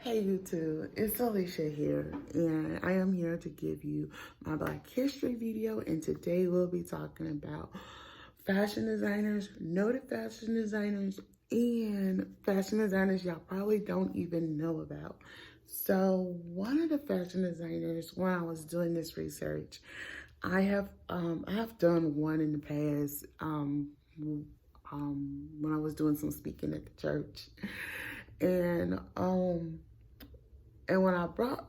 Hey YouTube, it's Alicia here, and I am here to give you my Black History video, and today we'll be talking about fashion designers, noted fashion designers, and fashion designers y'all probably don't even know about. So one of the fashion designers, when I was doing this research, I have done one in the past when I was doing some speaking at the church. And when I brought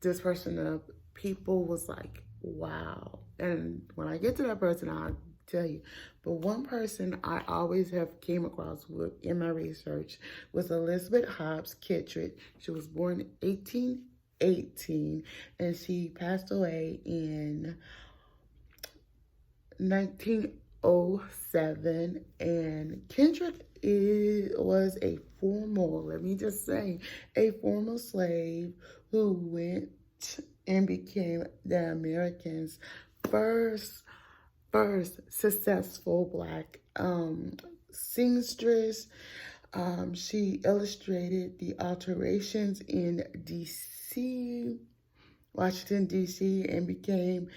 this person up, people was like, wow. And when I get to that person, I'll tell you. But one person I always have came across with in my research was Elizabeth.hobbs Kittred. She was born in 1818 and she passed away in 1907. And Kittred was a formal, let me just say, a formal slave who went and became the Americans' first successful Black seamstress. She illustrated the alterations in Washington, D.C., and became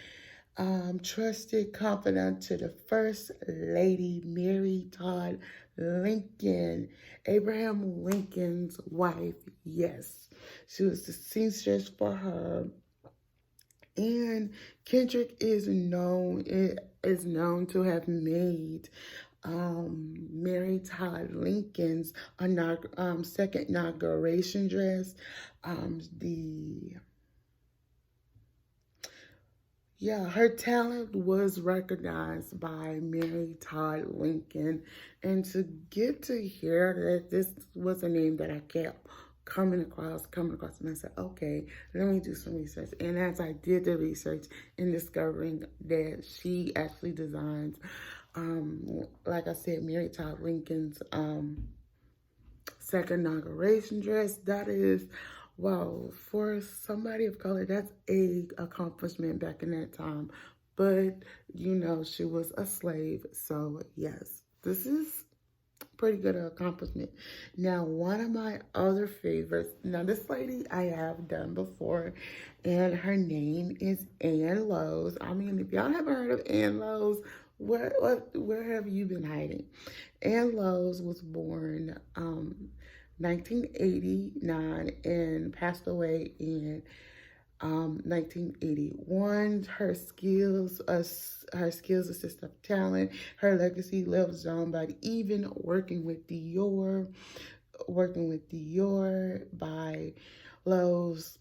trusted confidant to the First Lady Mary Todd Lincoln, Abraham Lincoln's wife. Yes, she was the seamstress for her. And Kittred is known to have made Mary Todd Lincoln's second inauguration dress. Her talent was recognized by Mary Todd Lincoln, and to get to hear that this was a name that I kept coming across, and I said, okay, let me do some research. And as I did the research and discovering that she actually designs, like I said, Mary Todd Lincoln's second inauguration dress, that is, wow, for somebody of color, that's a accomplishment back in that time. But, you know, she was a slave. So, yes, this is pretty good accomplishment. Now, one of my other favorites, now this lady I have done before, and her name is Lowe. I mean, if y'all haven't heard of Lowe, where have you been hiding? Lowe was born 1989 and passed away in 1981. Her skills assist of talent. Her legacy lives on by even working with Dior by Lowe's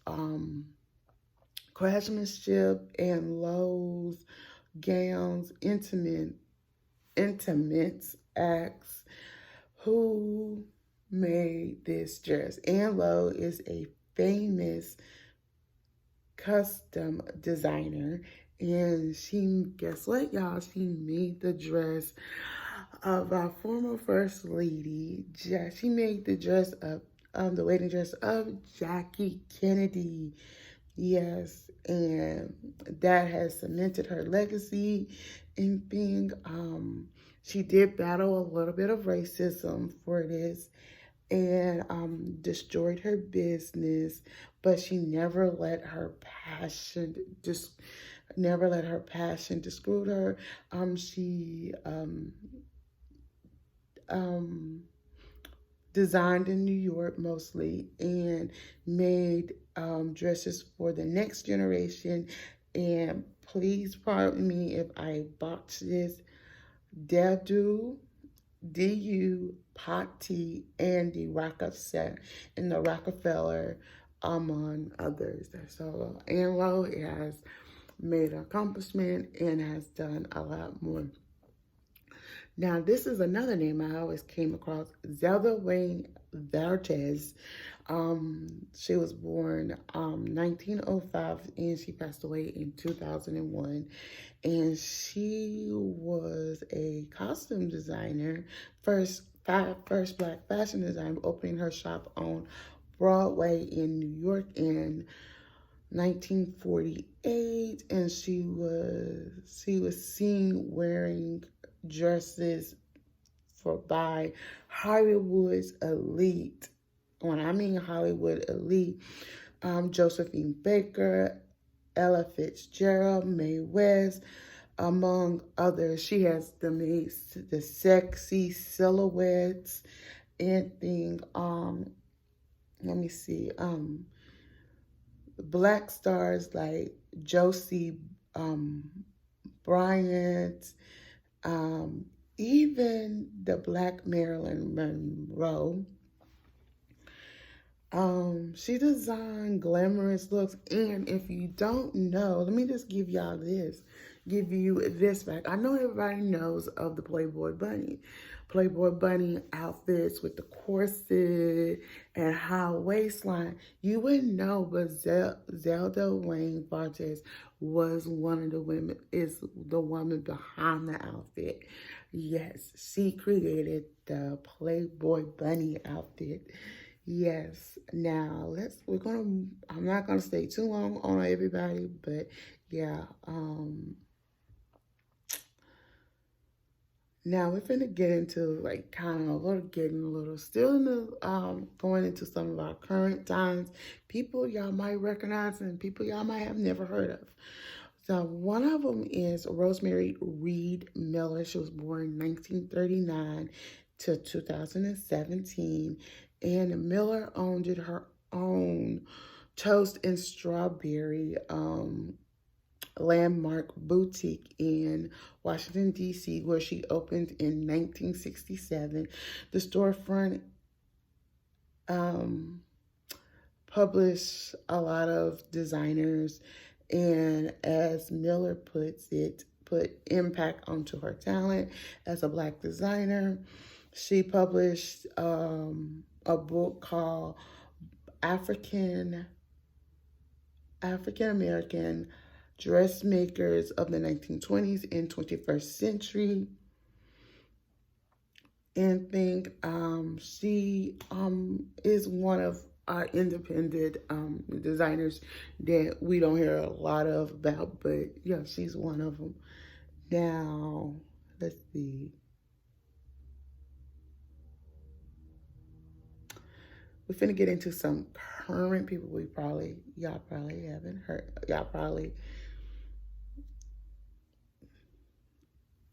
craftsmanship and Lowe's gowns, intimates acts. Who made this dress? Lowe is a famous custom designer, and guess what, y'all? She made the dress of our former First Lady. She made the dress of the wedding dress of Jackie Kennedy. Yes, and that has cemented her legacy in being, she did battle a little bit of racism for this and destroyed her business, but she never let her passion discourage her. She designed in New York mostly and made dresses for the next generation. And please pardon me if I botch this. Patty, and the Rockefeller, among others. So Lowe has made an accomplishment and has done a lot more. Now, this is another name I always came across, Zelda Wynn. She was born 1905 and she passed away in 2001. And she was a costume designer, first Black fashion designer, opening her shop on Broadway in New York in 1948. And she was seen wearing dresses by Hollywood's elite when I mean Hollywood elite, Josephine Baker, Ella Fitzgerald, Mae West, among others. She has the sexy silhouettes and thing. Let me see. Black stars like Josie Bryant, um, even the Black Marilyn Monroe. She designed glamorous looks, and if you don't know, let me just give you this fact. I know everybody knows of the Playboy Bunny outfits with the corset and high waistline. You wouldn't know, but Zelda Wynn was one of the women, is the woman behind the outfit. Yes, she created the Playboy Bunny outfit. Yes. Now I'm not gonna stay too long on everybody, but yeah. Now we're gonna get into like kind of getting a little still in the going into some of our current times. People y'all might recognize and people y'all might have never heard of. So one of them is Rosemary Reed Miller. She was born 1939 to 2017. And Miller owned her own toast and strawberry landmark boutique in Washington, D.C., where she opened in 1967. The storefront published a lot of designers, and as Miller puts it, put impact onto her talent as a Black designer. She published a book called African American Dressmakers of the 1920s and 21st Century. And think she is one of our independent designers that we don't hear a lot of about, but yeah, she's one of them. Now, let's see. We're finna get into some current people y'all probably haven't heard.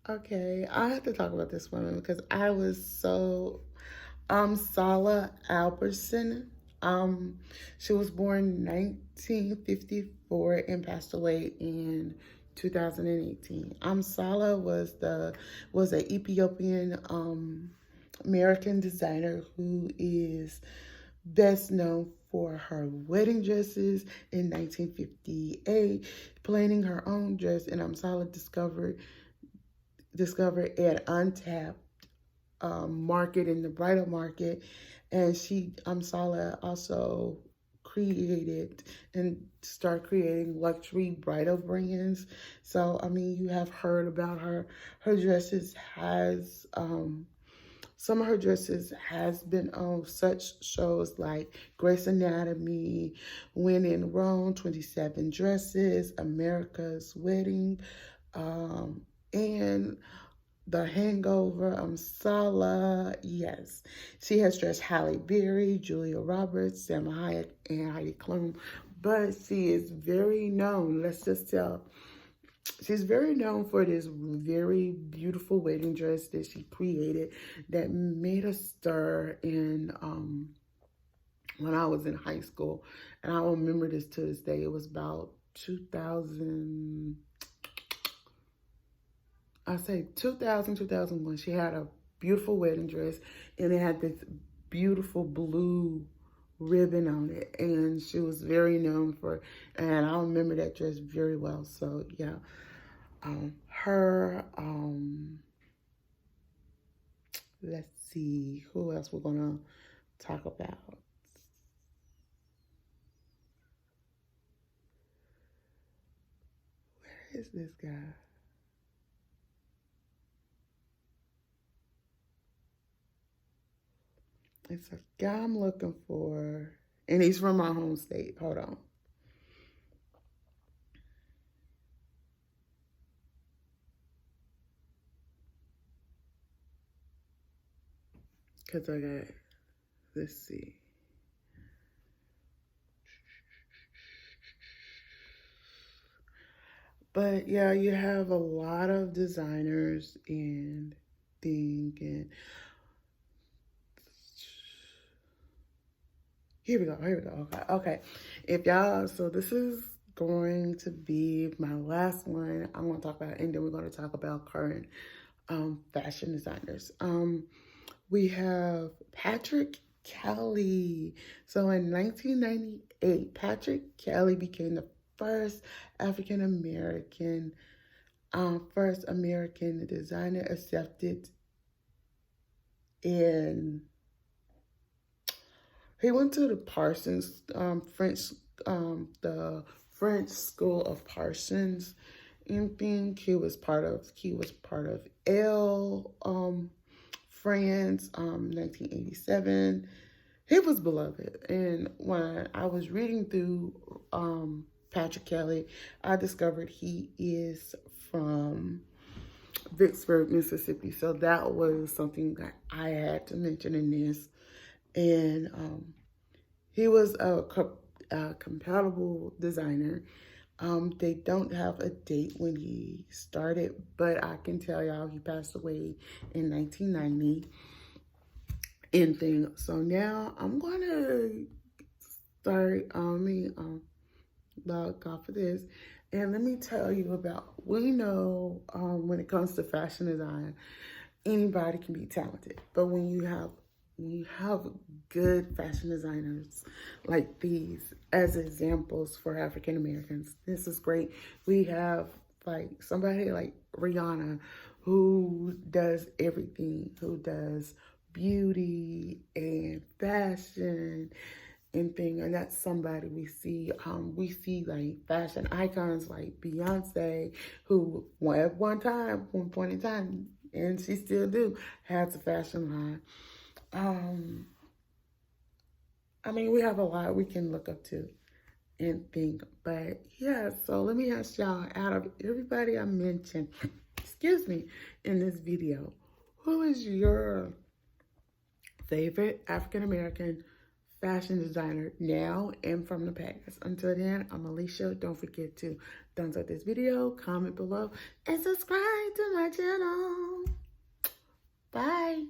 Okay, I have to talk about this woman because I was so, Salah Alberson. She was born 1954 and passed away in 2018. Salah was an Ethiopian American designer who is best known for her wedding dresses in 1958, planning her own dress, and Salah discovered an untapped market in the bridal market, and Salah also created and start creating luxury bridal brands. So I mean, you have heard about her. Her dresses has some of her dresses has been on such shows like Grey's Anatomy, When in Rome, 27 Dresses, America's Wedding, and The Hangover. Salah, yes. She has dressed Halle Berry, Julia Roberts, Salma Hayek, and Heidi Klum. But she is very known, she's very known for this very beautiful wedding dress that she created that made a stir in when I was in high school. And I remember this to this day. It was about 2000, I say 2000, 2001. She had a beautiful wedding dress, and it had this beautiful blue ribbon on it, and she was very known for, and I remember that dress very well. So yeah, let's see who else we're gonna talk about. Where is this guy? It's a guy I'm looking for, and he's from my home state. Hold on. Because let's see. But yeah, you have a lot of designers and thing. And here we go. Okay. If y'all, so this is going to be my last one I'm going to talk about, and then we're going to talk about current fashion designers. We have Patrick Kelly. So in 1998, Patrick Kelly became the first African American, first American designer accepted in. He went to the Parsons the French School of Parsons, and think he was part of L France, 1987. He was beloved, and when I was reading through Patrick Kelly, I discovered he is from Vicksburg, Mississippi. So that was something that I had to mention in this. And he was a compatible designer. They don't have a date when he started, but I can tell y'all he passed away in 1990 and things. So now I'm going to start log off of this. And let me tell you about, we know when it comes to fashion design, anybody can be talented. But when you have good fashion designers like these as examples for African Americans, this is great. We have like somebody like Rihanna, who does everything, who does beauty and fashion and thing, and that's somebody we see. We see like fashion icons like Beyonce, who at one point in time, and she still do, has a fashion line. I mean, we have a lot we can look up to and think, but yeah, so let me ask y'all, out of everybody I mentioned, excuse me, in this video, who is your favorite African-American fashion designer now and from the past? Until then, I'm Alicia. Don't forget to thumbs up this video, comment below, and subscribe to my channel. Bye.